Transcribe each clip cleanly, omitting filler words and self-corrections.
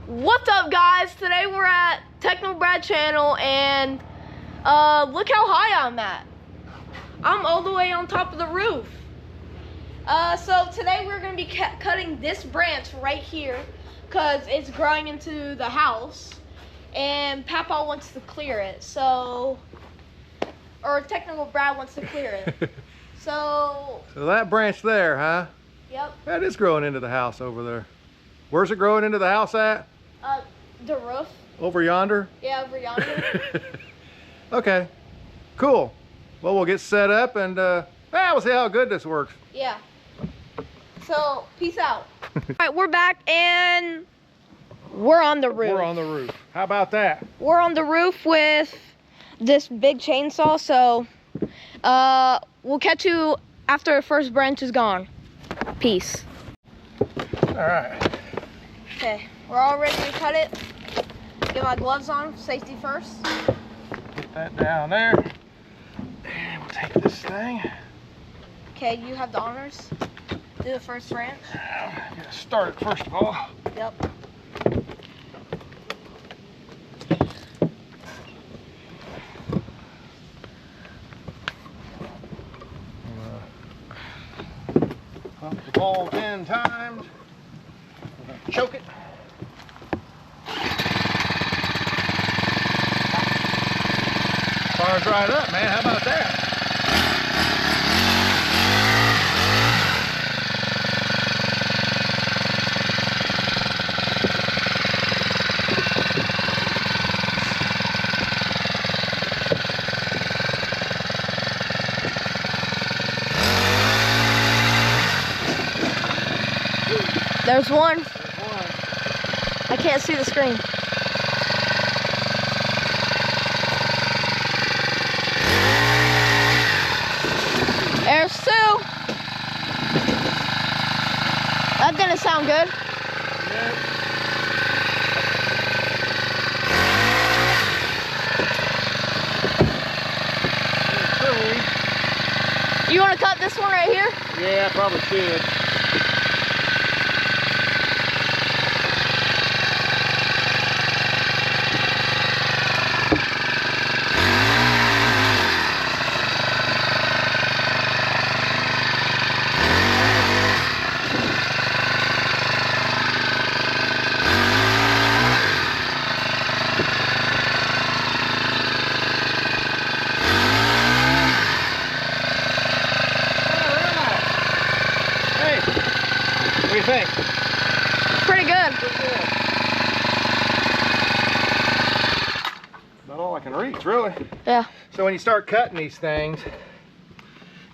What's up, guys? Today we're at Techno Brad channel, and look how high I'm at. I'm all the way on top of the roof. So today we're gonna be cutting this branch right here because it's growing into the house, and Papa wants to clear it. Or Technical Brad wants to clear it. So that branch there, huh? Yep. That is growing into the house over there. Where's it growing into the house at? The roof. Over yonder? Yeah, over yonder. Okay, cool. Well, we'll get set up and we'll see how good this works. Yeah. So, peace out. All right, we're back and we're on the roof. We're on the roof. How about that? We're on the roof with this big chainsaw, so we'll catch you after the first branch is gone. Peace. All right. Okay, we're all ready to cut it. Get my gloves on, safety first. Get that down there. And we'll take this thing. Okay, you have the honors. Do the first branch. Get it started first of all. Yep. Pump the ball 10 times. We're gonna choke it. Fires right up, man. How about that? There's one. I can't see the screen. There's two. That didn't sound good. You want to cut this one right here? Yeah, I probably should. What do you think? Pretty good. About all I can reach, really. Yeah. So when you start cutting these things,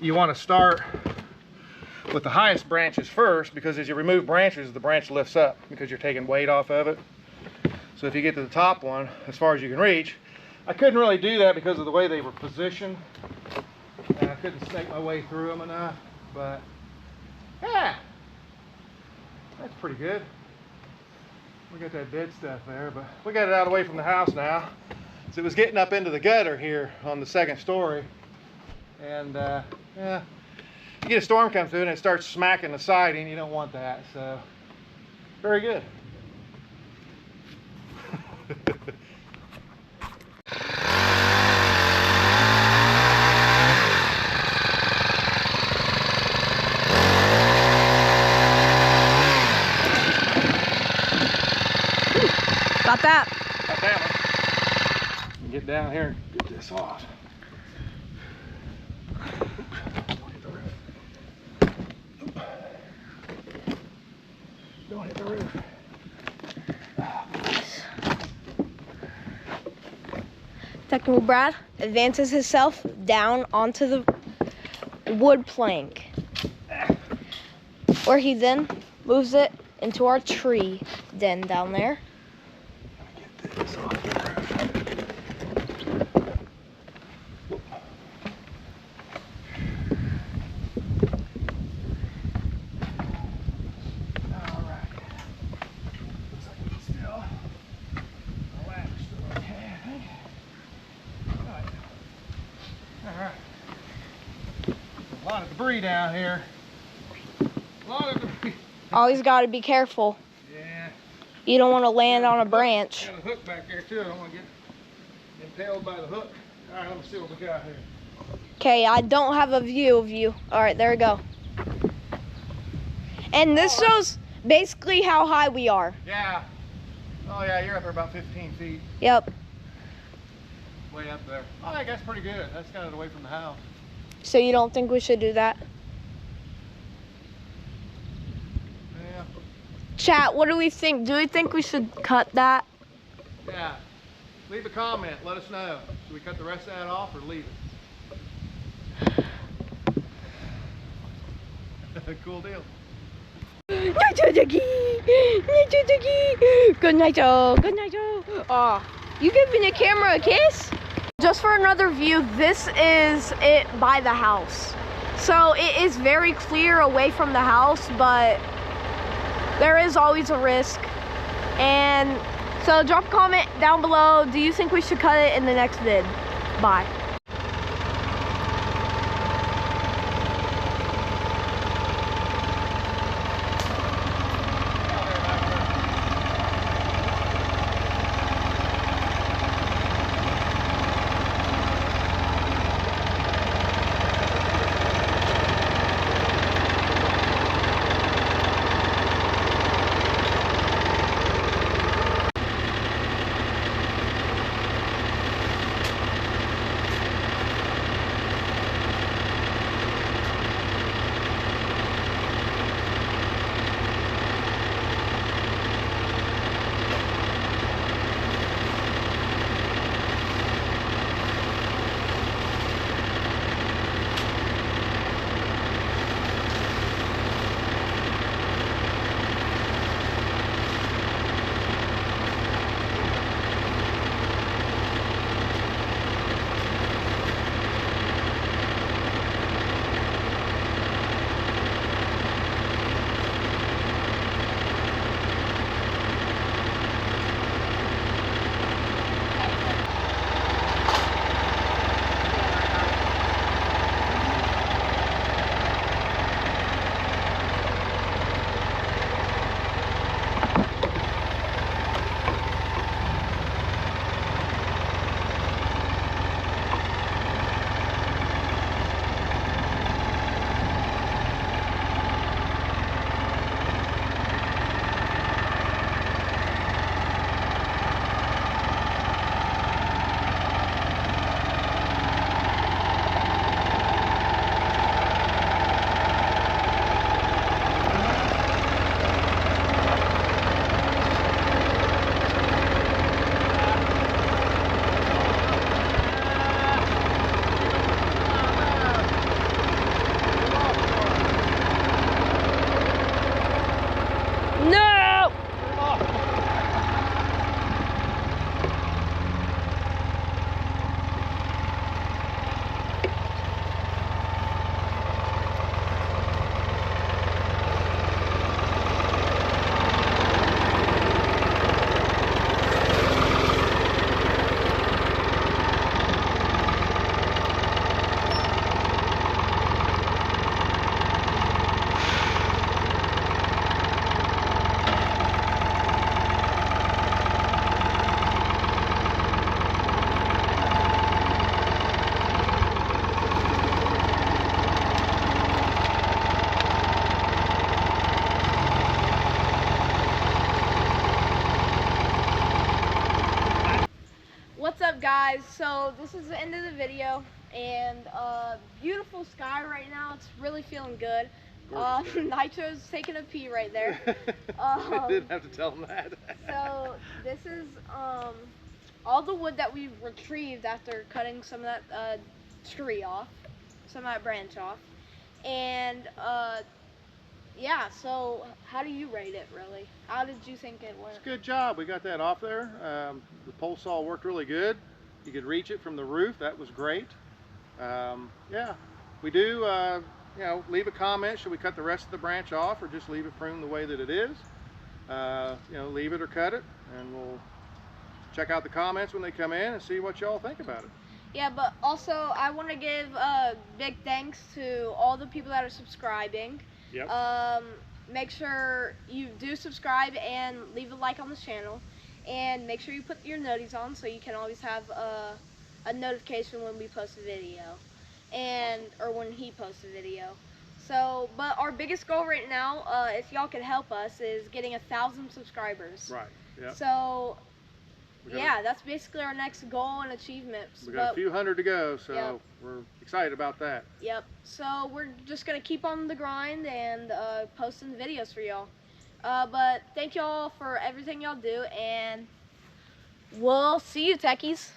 you want to start with the highest branches first, because as you remove branches, the branch lifts up because you're taking weight off of it. So if you get to the top one, as far as you can reach, I couldn't really do that because of the way they were positioned. And I couldn't snake my way through them enough, but yeah, that's pretty good. We got that dead stuff there, but we got it out of the way from the house now. So it was getting up into the gutter here on the second story. And yeah, you get a storm come through and it starts smacking the siding. You don't want that, so very good. Got that. Got that one. Get down here and get this off. Don't hit the roof. Technical Brad advances himself down onto the wood plank, where he then moves it into our tree den down there. Get this off the roof. All right. Looks like we can still relax still okay, I think. All right. A lot of debris down here. A lot of debris. Always got to be careful. Yeah. You don't want to land on a branch. Got a hook back there too. I don't want to get impaled by the hook. All right, let me see what we got here. Okay, I don't have a view of you. All right, there we go. And this shows basically how high we are. Yeah. Oh yeah, you're up there about 15 feet. Yep. Way up there. Oh, I think that's pretty good. That's got it away from the house. So you don't think we should do that? Yeah. Chat, what do we think? Do we think we should cut that? Yeah. Leave a comment. Let us know. Should we cut the rest of that off or leave it? Cool deal. Good night, Joe. Good night, Joe. Oh, you giving the camera a kiss? Just for another view, this is it by the house. So it is very clear away from the house, but there is always a risk. And so drop a comment down below. Do you think we should cut it in the next vid? Bye. No! What's up, guys? So this is the end of the video, and beautiful sky right now. It's really feeling good. Nitro's taking a pee right there. I didn't have to tell him that. So this is all the wood that we've retrieved after cutting some of that tree off, some of that branch off, and yeah. So how do you rate it, really? How did you think it went? It's a good job. We got that off there. The pole saw worked really good. You could reach it from the roof. That was great. Yeah, we do. You know, leave a comment. Should we cut the rest of the branch off, or just leave it pruned the way that it is? You know, leave it or cut it, and we'll check out the comments when they come in and see what y'all think about it. Yeah, but also I want to give big thanks to all the people that are subscribing. Yep. make sure you do subscribe and leave a like on this channel. And make sure you put your noties on so you can always have a notification when we post a video. Or when he posts a video. So, but our biggest goal right now, if y'all could help us, is getting 1,000 subscribers. Right. Yeah. So, yeah, that's basically our next goal and achievement. We got a few hundred to go, so yep. We're excited about that. Yep. So we're just gonna keep on the grind and posting videos for y'all. But thank y'all for everything y'all do, and we'll see you, techies.